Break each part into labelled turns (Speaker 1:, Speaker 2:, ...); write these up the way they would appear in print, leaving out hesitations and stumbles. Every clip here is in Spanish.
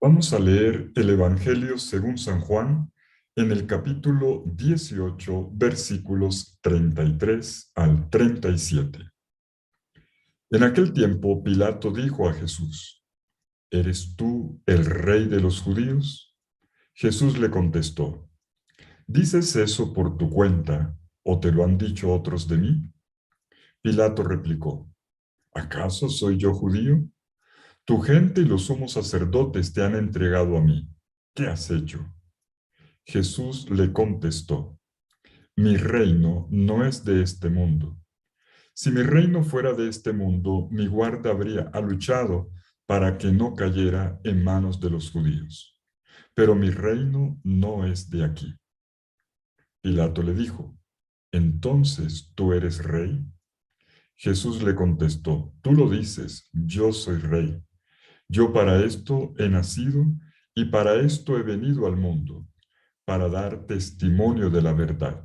Speaker 1: Vamos a leer el Evangelio según San Juan en el capítulo 18, versículos 33 al 37. En aquel tiempo Pilato dijo a Jesús: ¿Eres tú el rey de los judíos? Jesús le contestó: ¿Dices eso por tu cuenta o te lo han dicho otros de mí? Pilato replicó: ¿Acaso soy yo judío? Tu gente y los sumos sacerdotes te han entregado a mí. ¿Qué has hecho? Jesús le contestó: Mi reino no es de este mundo. Si mi reino fuera de este mundo, mi guarda habría luchado para que no cayera en manos de los judíos. Pero mi reino no es de aquí. Pilato le dijo: ¿Entonces tú eres rey? Jesús le contestó: Tú lo dices, yo soy rey. Yo para esto he nacido y para esto he venido al mundo, para dar testimonio de la verdad.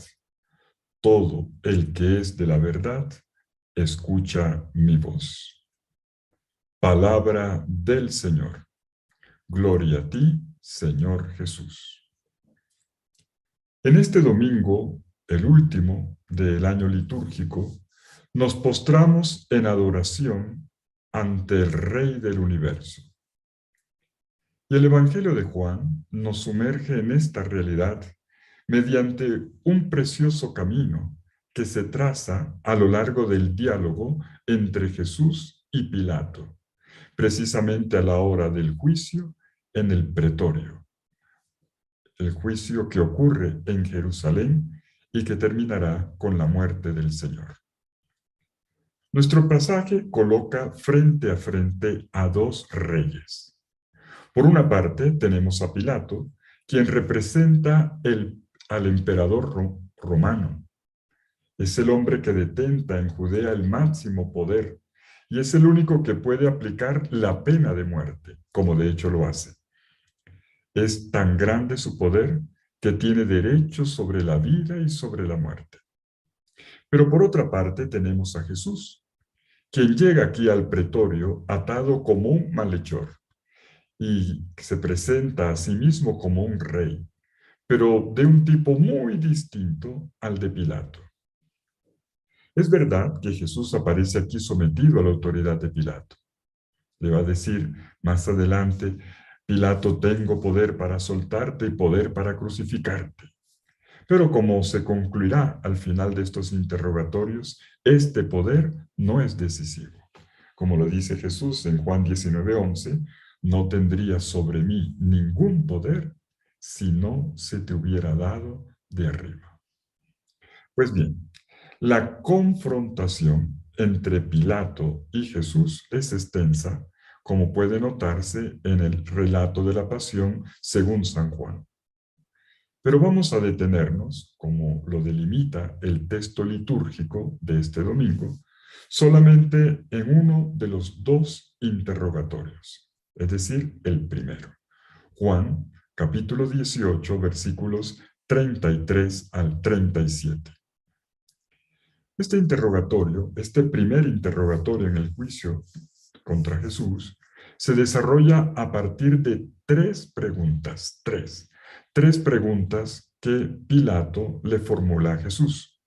Speaker 1: Todo el que es de la verdad, escucha mi voz. Palabra del Señor. Gloria a ti, Señor Jesús. En este domingo, el último del año litúrgico, nos postramos en adoración ante el Rey del universo. Y el Evangelio de Juan nos sumerge en esta realidad mediante un precioso camino que se traza a lo largo del diálogo entre Jesús y Pilato, precisamente a la hora del juicio en el pretorio, el juicio que ocurre en Jerusalén y que terminará con la muerte del Señor. Nuestro pasaje coloca frente a frente a dos reyes. Por una parte, tenemos a Pilato, quien representa al emperador romano. Es el hombre que detenta en Judea el máximo poder y es el único que puede aplicar la pena de muerte, como de hecho lo hace. Es tan grande su poder que tiene derecho sobre la vida y sobre la muerte. Pero por otra parte tenemos a Jesús, quien llega aquí al pretorio atado como un malhechor y se presenta a sí mismo como un rey, pero de un tipo muy distinto al de Pilato. Es verdad que Jesús aparece aquí sometido a la autoridad de Pilato. Le va a decir más adelante: Pilato, tengo poder para soltarte y poder para crucificarte. Pero como se concluirá al final de estos interrogatorios, este poder no es decisivo. Como lo dice Jesús en Juan 19:11, no tendrías sobre mí ningún poder si no se te hubiera dado de arriba. Pues bien, la confrontación entre Pilato y Jesús es extensa, como puede notarse en el relato de la pasión según San Juan. Pero vamos a detenernos, como lo delimita el texto litúrgico de este domingo, solamente en uno de los dos interrogatorios, es decir, el primero. Juan, capítulo 18, versículos 33 al 37. Este interrogatorio, este primer interrogatorio en el juicio contra Jesús, se desarrolla a partir de tres preguntas, tres preguntas que Pilato le formula a Jesús.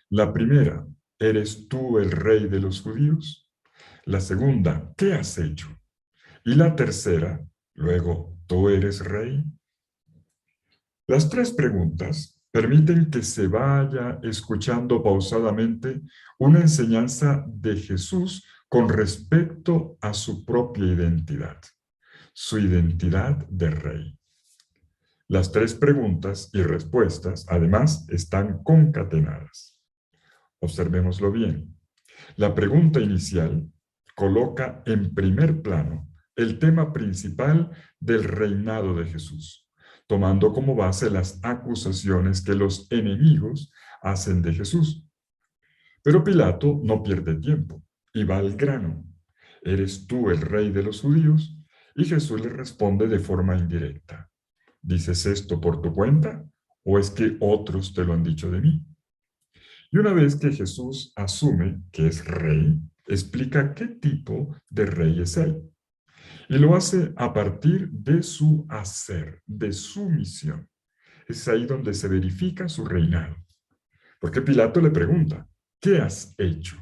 Speaker 1: La primera: ¿eres tú el rey de los judíos? La segunda: ¿qué has hecho? Y la tercera, luego: ¿tú eres rey? Las tres preguntas permiten que se vaya escuchando pausadamente una enseñanza de Jesús con respecto a su propia identidad, su identidad de rey. Las tres preguntas y respuestas, además, están concatenadas. Observémoslo bien. La pregunta inicial coloca en primer plano el tema principal del reinado de Jesús, tomando como base las acusaciones que los enemigos hacen de Jesús. Pero Pilato no pierde tiempo y va al grano. ¿Eres tú el rey de los judíos? Y Jesús le responde de forma indirecta: ¿dices esto por tu cuenta o es que otros te lo han dicho de mí? Y una vez que Jesús asume que es rey, explica qué tipo de rey es él. Y lo hace a partir de su hacer, de su misión. Es ahí donde se verifica su reinado. Porque Pilato le pregunta, ¿qué has hecho?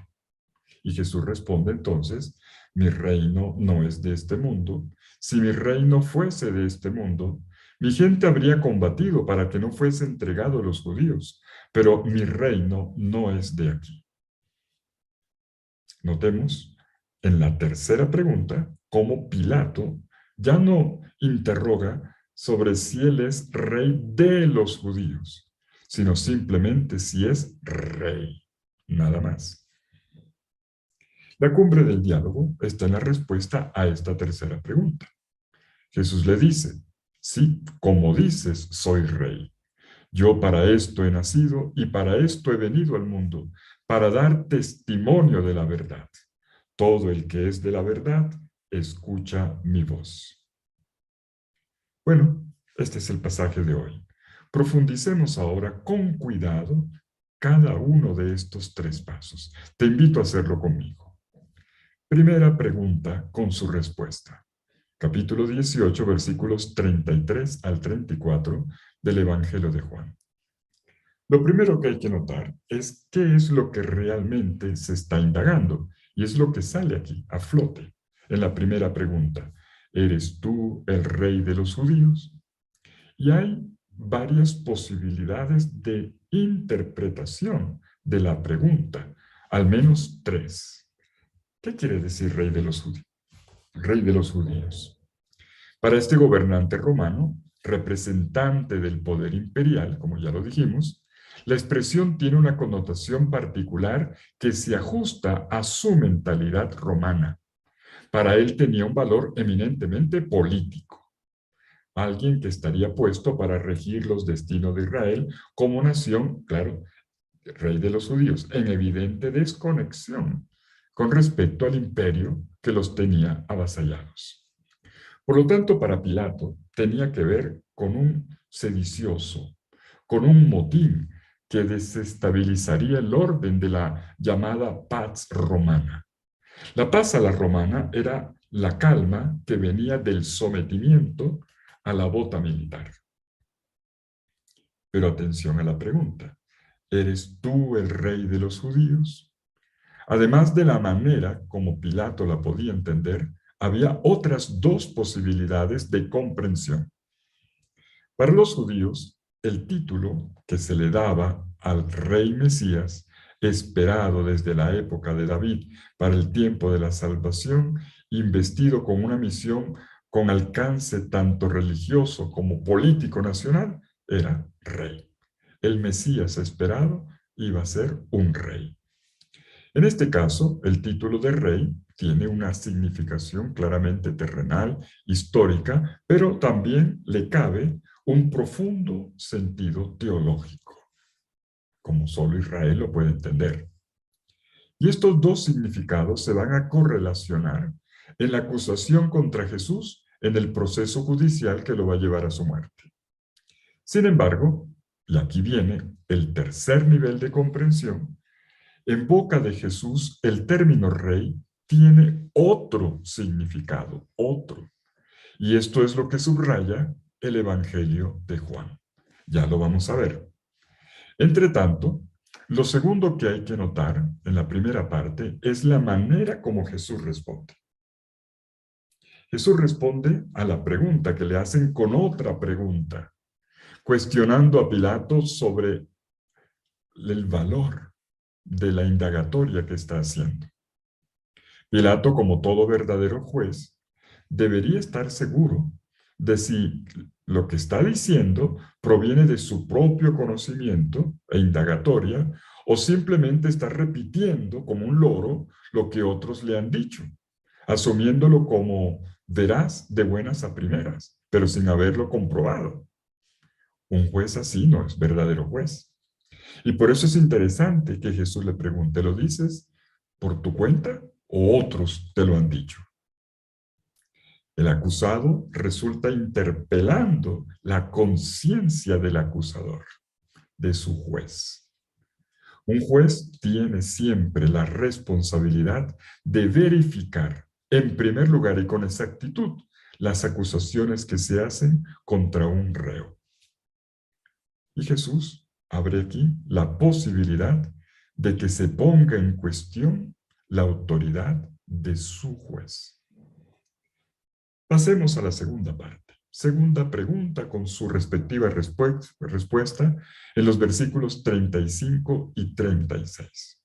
Speaker 1: Y Jesús responde entonces, mi reino no es de este mundo. Si mi reino fuese de este mundo, mi gente habría combatido para que no fuese entregado a los judíos, pero mi reino no es de aquí. Notemos en la tercera pregunta cómo Pilato ya no interroga sobre si él es rey de los judíos, sino simplemente si es rey, nada más. La cumbre del diálogo está en la respuesta a esta tercera pregunta. Jesús le dice, sí, como dices, soy rey. Yo para esto he nacido y para esto he venido al mundo, para dar testimonio de la verdad. Todo el que es de la verdad, escucha mi voz. Bueno, este es el pasaje de hoy. Profundicemos ahora con cuidado cada uno de estos tres pasos. Te invito a hacerlo conmigo. Primera pregunta con su respuesta. Capítulo 18, versículos 33 al 34 del Evangelio de Juan. Lo primero que hay que notar es qué es lo que realmente se está indagando, y es lo que sale aquí, a flote, en la primera pregunta. ¿Eres tú el rey de los judíos? Y hay varias posibilidades de interpretación de la pregunta, al menos tres. ¿Qué quiere decir rey de los judíos? Rey de los judíos. Para este gobernante romano, representante del poder imperial, como ya lo dijimos, la expresión tiene una connotación particular que se ajusta a su mentalidad romana. Para él tenía un valor eminentemente político. Alguien que estaría puesto para regir los destinos de Israel como nación, claro, rey de los judíos, en evidente desconexión con respecto al imperio que los tenía avasallados. Por lo tanto, para Pilato tenía que ver con un sedicioso, con un motín que desestabilizaría el orden de la llamada Pax Romana. La paz a la romana era la calma que venía del sometimiento a la bota militar. Pero atención a la pregunta, ¿eres tú el rey de los judíos? Además de la manera como Pilato la podía entender, había otras dos posibilidades de comprensión. Para los judíos, el título que se le daba al rey Mesías, esperado desde la época de David para el tiempo de la salvación, investido con una misión con alcance tanto religioso como político nacional, era rey. El Mesías esperado iba a ser un rey. En este caso, el título de rey tiene una significación claramente terrenal, histórica, pero también le cabe un profundo sentido teológico, como solo Israel lo puede entender. Y estos dos significados se van a correlacionar en la acusación contra Jesús en el proceso judicial que lo va a llevar a su muerte. Sin embargo, y aquí viene el tercer nivel de comprensión, en boca de Jesús, el término rey tiene otro significado, otro. Y esto es lo que subraya el Evangelio de Juan. Ya lo vamos a ver. Entre tanto, lo segundo que hay que notar en la primera parte es la manera como Jesús responde. Jesús responde a la pregunta que le hacen con otra pregunta, cuestionando a Pilato sobre el valor de la indagatoria que está haciendo. Pilato, como todo verdadero juez, debería estar seguro de si lo que está diciendo proviene de su propio conocimiento e indagatoria o simplemente está repitiendo como un loro lo que otros le han dicho, asumiéndolo como veraz de buenas a primeras, pero sin haberlo comprobado. Un juez así no es verdadero juez. Y por eso es interesante que Jesús le pregunte, ¿lo dices por tu cuenta o otros te lo han dicho? El acusado resulta interpelando la conciencia del acusador, de su juez. Un juez tiene siempre la responsabilidad de verificar en primer lugar y con exactitud las acusaciones que se hacen contra un reo. Y Jesús abre aquí la posibilidad de que se ponga en cuestión la autoridad de su juez. Pasemos a la segunda parte. Segunda pregunta con su respectiva respuesta en los versículos 35 y 36.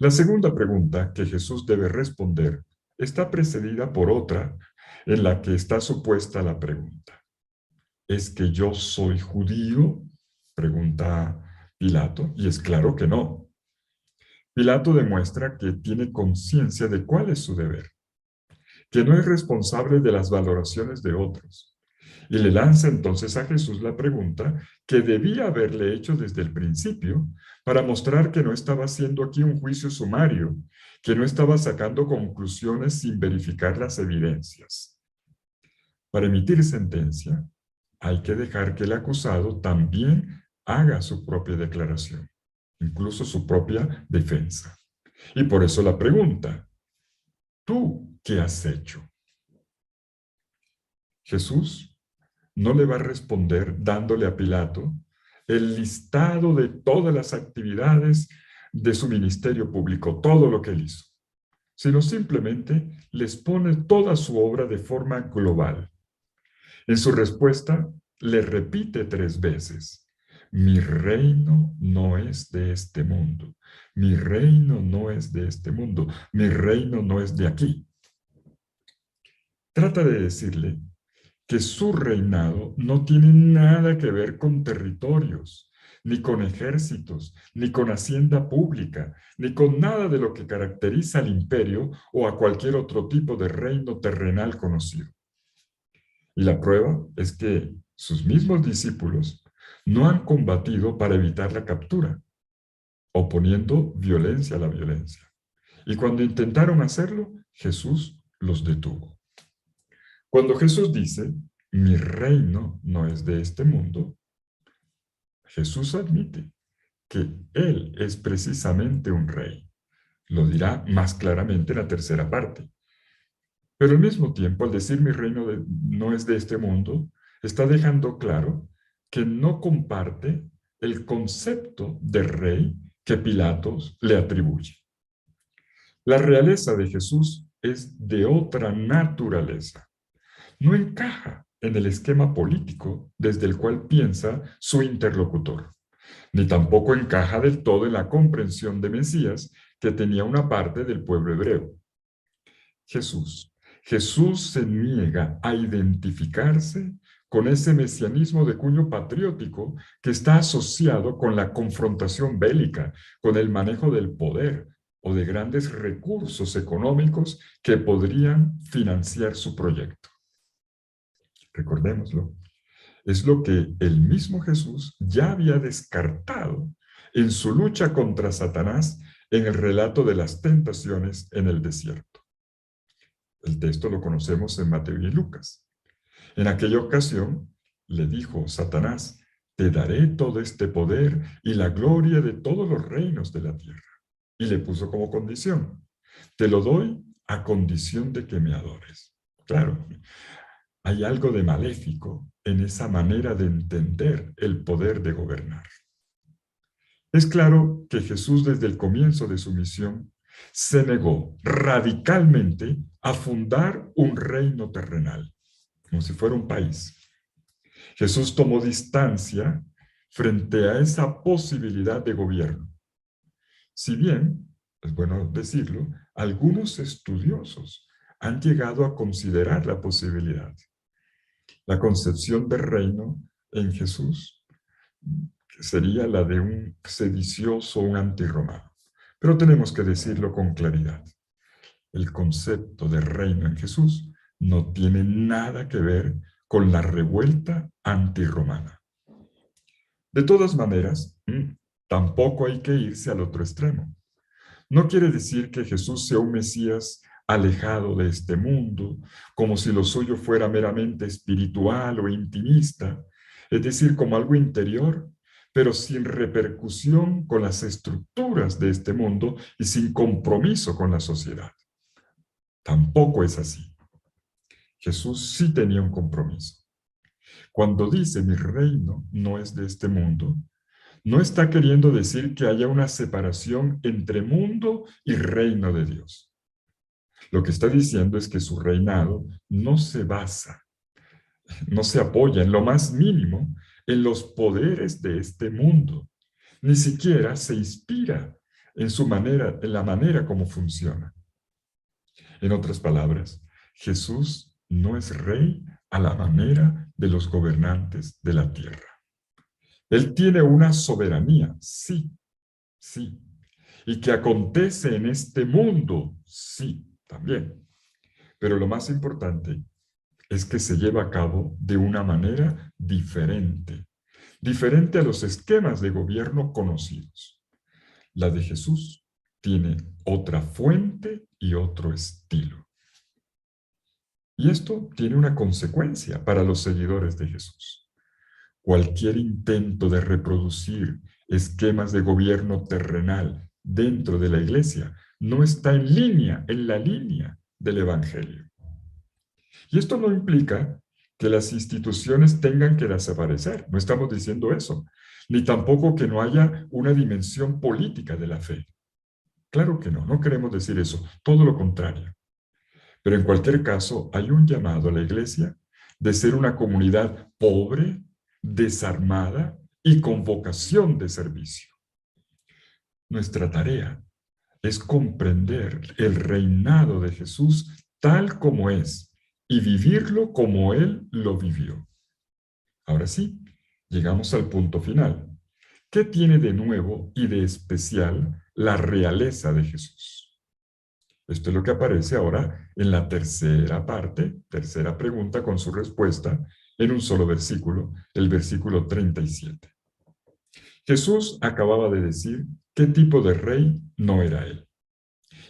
Speaker 1: La segunda pregunta que Jesús debe responder está precedida por otra en la que está supuesta la pregunta. ¿Es que yo soy judío? Pregunta Pilato, y es claro que no. Pilato demuestra que tiene conciencia de cuál es su deber, que no es responsable de las valoraciones de otros, y le lanza entonces a Jesús la pregunta que debía haberle hecho desde el principio para mostrar que no estaba haciendo aquí un juicio sumario, que no estaba sacando conclusiones sin verificar las evidencias. Para emitir sentencia, hay que dejar que el acusado también haga su propia declaración, incluso su propia defensa. Y por eso la pregunta, ¿tú qué has hecho? Jesús no le va a responder dándole a Pilato el listado de todas las actividades de su ministerio público, todo lo que él hizo, sino simplemente les pone toda su obra de forma global. En su respuesta, le repite 3 veces, mi reino no es de este mundo, mi reino no es de este mundo, mi reino no es de aquí. Trata de decirle que su reinado no tiene nada que ver con territorios, ni con ejércitos, ni con hacienda pública, ni con nada de lo que caracteriza al imperio o a cualquier otro tipo de reino terrenal conocido. Y la prueba es que sus mismos discípulos no han combatido para evitar la captura, oponiendo violencia a la violencia. Y cuando intentaron hacerlo, Jesús los detuvo. Cuando Jesús dice, mi reino no es de este mundo, Jesús admite que Él es precisamente un rey. Lo dirá más claramente en la tercera parte. Pero al mismo tiempo, al decir mi reino no es de este mundo, está dejando claro que no comparte el concepto de rey que Pilatos le atribuye. La realeza de Jesús es de otra naturaleza. No encaja en el esquema político desde el cual piensa su interlocutor, ni tampoco encaja del todo en la comprensión de Mesías que tenía una parte del pueblo hebreo. Jesús se niega a identificarse con ese mesianismo de cuño patriótico que está asociado con la confrontación bélica, con el manejo del poder o de grandes recursos económicos que podrían financiar su proyecto. Recordémoslo, es lo que el mismo Jesús ya había descartado en su lucha contra Satanás en el relato de las tentaciones en el desierto. El texto lo conocemos en Mateo y Lucas. En aquella ocasión le dijo Satanás, te daré todo este poder y la gloria de todos los reinos de la tierra. Y le puso como condición, te lo doy a condición de que me adores. Claro, hay algo de maléfico en esa manera de entender el poder de gobernar. Es claro que Jesús desde el comienzo de su misión se negó radicalmente a fundar un reino terrenal, como si fuera un país. Jesús tomó distancia frente a esa posibilidad de gobierno. Si bien, es bueno decirlo, algunos estudiosos han llegado a considerar la posibilidad. La concepción del reino en Jesús sería la de un sedicioso, un antirromano. Pero tenemos que decirlo con claridad. El concepto de reino en Jesús no tiene nada que ver con la revuelta antirromana. De todas maneras, tampoco hay que irse al otro extremo. No quiere decir que Jesús sea un Mesías alejado de este mundo, como si lo suyo fuera meramente espiritual o intimista, es decir, como algo interior, pero sin repercusión con las estructuras de este mundo y sin compromiso con la sociedad. Tampoco es así. Jesús sí tenía un compromiso. Cuando dice mi reino no es de este mundo, no está queriendo decir que haya una separación entre mundo y reino de Dios. Lo que está diciendo es que su reinado no se basa, no se apoya en lo más mínimo en los poderes de este mundo, ni siquiera se inspira en su manera, en la manera como funciona. En otras palabras, Jesús no es rey a la manera de los gobernantes de la tierra. Él tiene una soberanía, sí, sí. Y que acontece en este mundo, sí, también. Pero lo más importante es que se lleva a cabo de una manera diferente, diferente a los esquemas de gobierno conocidos. La de Jesús tiene otra fuente y otro estilo. Y esto tiene una consecuencia para los seguidores de Jesús. Cualquier intento de reproducir esquemas de gobierno terrenal dentro de la iglesia no está en la línea del Evangelio. Y esto no implica que las instituciones tengan que desaparecer, no estamos diciendo eso, ni tampoco que no haya una dimensión política de la fe. Claro que no, no queremos decir eso, todo lo contrario. Pero en cualquier caso, hay un llamado a la iglesia de ser una comunidad pobre, desarmada y con vocación de servicio. Nuestra tarea es comprender el reinado de Jesús tal como es y vivirlo como Él lo vivió. Ahora sí, llegamos al punto final. ¿Qué tiene de nuevo y de especial la realeza de Jesús? Esto es lo que aparece ahora en la tercera parte, tercera pregunta con su respuesta en un solo versículo, el versículo 37. Jesús acababa de decir qué tipo de rey no era él.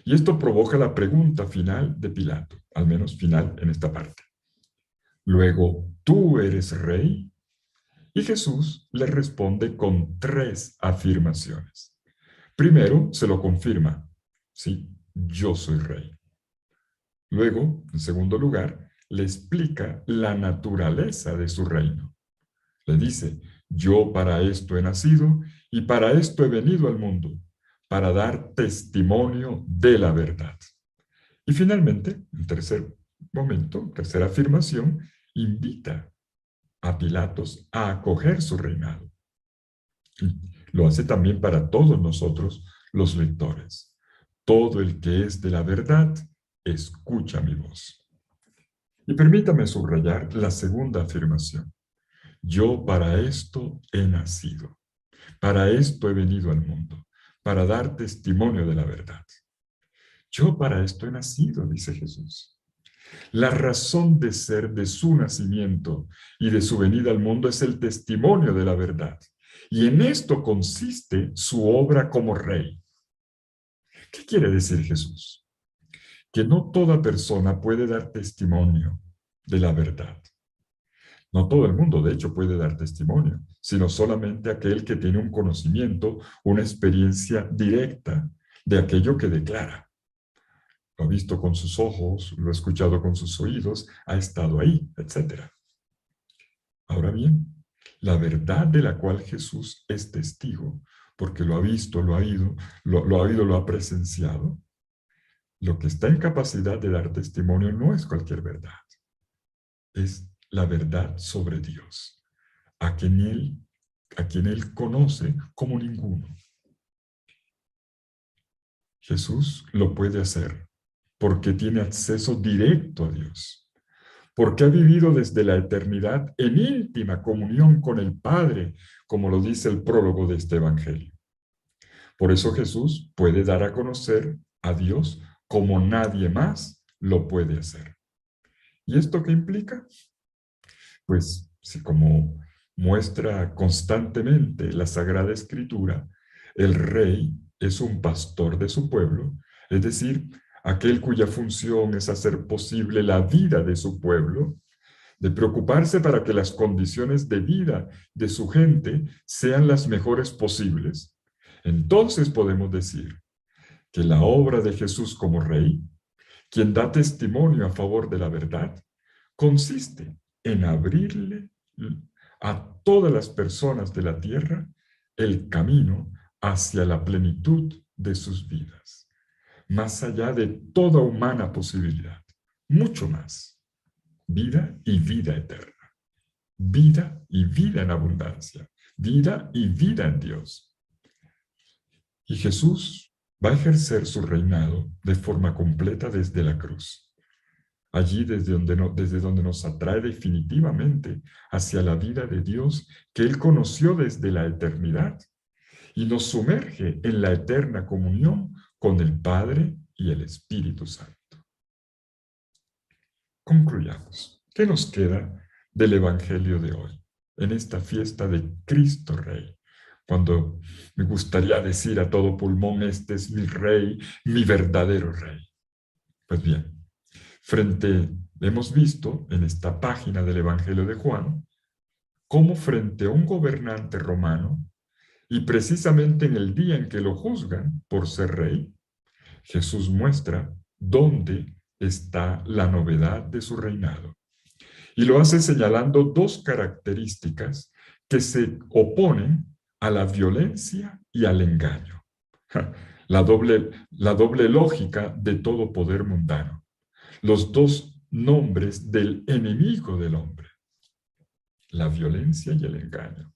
Speaker 1: Y esto provoca la pregunta final de Pilato, al menos final en esta parte. Luego, ¿tú eres rey? Y Jesús le responde con tres afirmaciones. Primero, se lo confirma. Sí, yo soy rey. Luego, en segundo lugar, le explica la naturaleza de su reino. Le dice, yo para esto he nacido y para esto he venido al mundo, para dar testimonio de la verdad. Y finalmente, en tercer momento, tercera afirmación, invita a Pilatos a acoger su reinado. Y lo hace también para todos nosotros, los lectores. Todo el que es de la verdad, escucha mi voz. Y permítame subrayar la segunda afirmación. Yo para esto he nacido, para esto he venido al mundo, para dar testimonio de la verdad. Yo para esto he nacido, dice Jesús. La razón de ser de su nacimiento y de su venida al mundo es el testimonio de la verdad. Y en esto consiste su obra como rey. ¿Qué quiere decir Jesús? Que no toda persona puede dar testimonio de la verdad. No todo el mundo, de hecho, puede dar testimonio, sino solamente aquel que tiene un conocimiento, una experiencia directa de aquello que declara. Lo ha visto con sus ojos, lo ha escuchado con sus oídos, ha estado ahí, etc. Ahora bien, la verdad de la cual Jesús es testigo, porque lo ha visto, lo ha oído, lo ha presenciado, lo que está en capacidad de dar testimonio no es cualquier verdad, es la verdad sobre Dios, a quien él conoce como ninguno. Jesús lo puede hacer porque tiene acceso directo a Dios, porque ha vivido desde la eternidad en íntima comunión con el Padre, como lo dice el prólogo de este Evangelio. Por eso Jesús puede dar a conocer a Dios como nadie más lo puede hacer. ¿Y esto qué implica? Pues, si como muestra constantemente la Sagrada Escritura, el rey es un pastor de su pueblo, es decir, aquel cuya función es hacer posible la vida de su pueblo, de preocuparse para que las condiciones de vida de su gente sean las mejores posibles. Entonces podemos decir que la obra de Jesús como rey quien da testimonio a favor de la verdad, consiste en abrirle a todas las personas de la tierra el camino hacia la plenitud de sus vidas, más allá de toda humana posibilidad, mucho más, vida y vida eterna, vida y vida en abundancia, vida y vida en Dios. Y Jesús va a ejercer su reinado de forma completa desde la cruz. Allí desde donde nos atrae definitivamente hacia la vida de Dios que Él conoció desde la eternidad y nos sumerge en la eterna comunión con el Padre y el Espíritu Santo. Concluyamos. ¿Qué nos queda del Evangelio de hoy, en esta fiesta de Cristo Rey? Cuando me gustaría decir a todo pulmón, este es mi Rey, mi verdadero Rey. Pues bien, hemos visto en esta página del Evangelio de Juan, cómo frente a un gobernante romano, y precisamente en el día en que lo juzgan por ser rey, Jesús muestra dónde está la novedad de su reinado. Y lo hace señalando dos características que se oponen a la violencia y al engaño. La doble lógica de todo poder mundano. Los dos nombres del enemigo del hombre, la violencia y el engaño.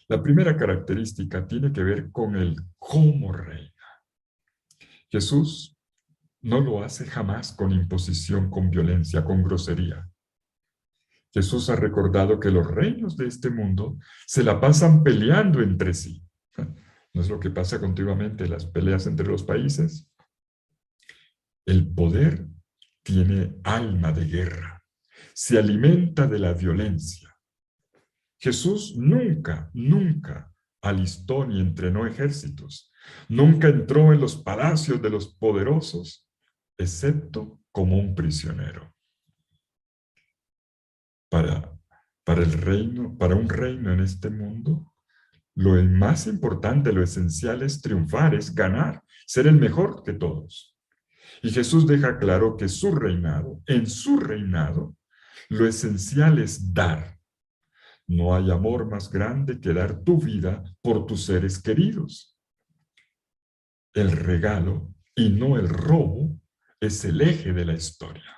Speaker 1: La primera característica tiene que ver con el cómo reina. Jesús no lo hace jamás con imposición, con violencia, con grosería. Jesús ha recordado que los reinos de este mundo se la pasan peleando entre sí. ¿No es lo que pasa continuamente, las peleas entre los países? El poder tiene alma de guerra, se alimenta de la violencia. Jesús nunca alistó ni entrenó ejércitos, nunca entró en los palacios de los poderosos, excepto como un prisionero. Para un reino en este mundo, lo más importante, lo esencial es triunfar, es ganar, ser el mejor que todos. Y Jesús deja claro que en su reinado, lo esencial es dar. No hay amor más grande que dar tu vida por tus seres queridos. El regalo y no el robo es el eje de la historia.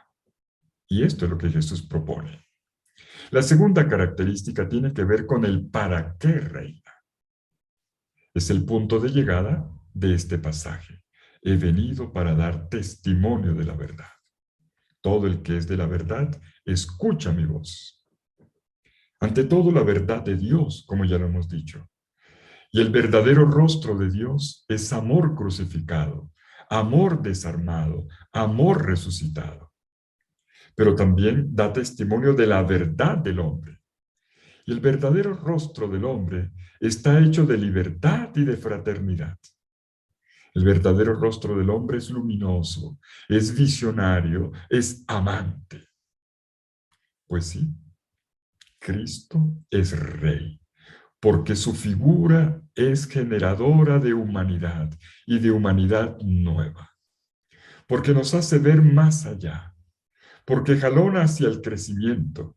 Speaker 1: Y esto es lo que Jesús propone. La segunda característica tiene que ver con el para qué reina. Es el punto de llegada de este pasaje. He venido para dar testimonio de la verdad. Todo el que es de la verdad, escucha mi voz. Ante todo, la verdad de Dios, como ya lo hemos dicho. Y el verdadero rostro de Dios es amor crucificado, amor desarmado, amor resucitado. Pero también da testimonio de la verdad del hombre. Y el verdadero rostro del hombre está hecho de libertad y de fraternidad. El verdadero rostro del hombre es luminoso, es visionario, es amante. Pues sí, Cristo es Rey, porque su figura es generadora de humanidad y de humanidad nueva. Porque nos hace ver más allá, porque jalona hacia el crecimiento,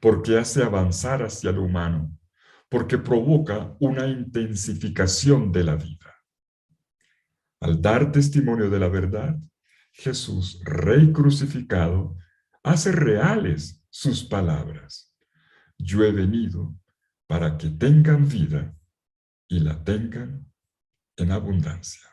Speaker 1: porque hace avanzar hacia lo humano, porque provoca una intensificación de la vida. Al dar testimonio de la verdad, Jesús, Rey crucificado, hace reales sus palabras. Yo he venido para que tengan vida y la tengan en abundancia.